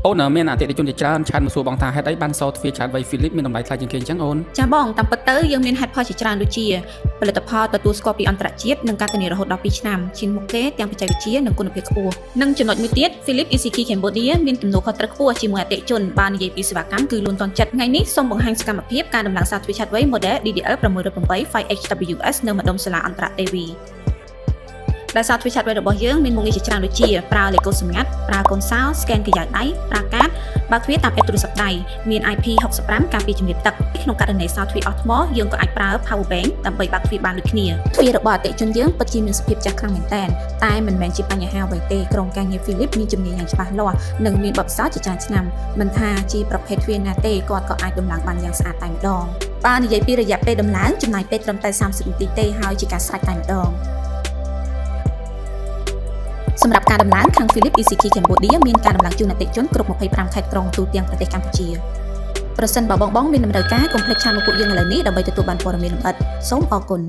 អូនមានអតិថិជនជាច្រើនឆាតមកសួរបងថាហេតុអីបានសោទ្វារឆាតវៃ Philip មានតម្លៃថ្លៃជាងគេអញ្ចឹងអូនចាបងតាមពិតទៅយើងមានហេតុផលជាច្រើនដូចជាផលិតផលទទួលស្គាល់ពីអន្តរជាតិនិងការធានារហូតដល់2ឆ្នាំឈានមុខគេទាំងបច្ចេកវិទ្យានិងគុណភាពខ្ពស់និងចំណុចមួយទៀត Philip ECK Cambodia មានទំនួលខុសត្រូវខ្ពស់ជាមួយអតិថិជនបាននិយាយពីសេវាកម្មគឺលូនទាន់ចិត្តថ្ងៃនេះសូមបង្ហាញសកម្មភាពការដំឡើងសារទ្វារឆាតវៃ model DDL 608 5HWS នៅម្ដុំសាលាអន្តរទេវីដែលសារទ្វារឆាតវៃរបស់យើងមានមុខងារជាច្រើនដូចជាប្រើលេខកូដសម្ងាត់ប្រើកូនសោ scan ក្រយៅដៃប្រើកាតបើកទ្វារតាម app ទូរស័ព្ទដៃមាន IP65 ការពារជំរាបទឹកក្នុងករណីសារទ្វារអស់ថ្មយើងក៏អាចប្រើ power bank ដើម្បីបើកទ្វារបានដូចគ្នាទ្វាររបស់អតិថិជនយើងពិតជាមានសភាពចាស់ខ្លាំងមែនទែនតែមិនមែនជាបញ្ហាអ្វីទេក្រុមការងារ Philip មានជំនាញយ៉ាងច្បាស់លាស់និងមានបទពិសោធន៍ជាច្រើនឆ្នាំមិនថាជាប្រភេទទ្វារណាទេគាត់ក៏អាចដំឡើងបានយ៉ាងស្អាតតែម្ដងបើនិយាយពីរយៈពេលដំឡើងចំណាយពេលត្រឹមតែ30នាទីទេហើយជាការស្រេចតែម្ដងសម្រាប់ការដំឡើងខាង Philip ECK Cambodia មានការដំឡើងជូនអតិថិជនគ្រប់25ខេត្តក្រុងទូទាំងប្រទេសកម្ពុជាប្រសិនបើបងមានតម្រូវការកុំភ្លេចឆាតមកពួកយើងឥឡូវនេះដើម្បីទទួលបានព័ត៌មានលម្អិតសូមអរគុណ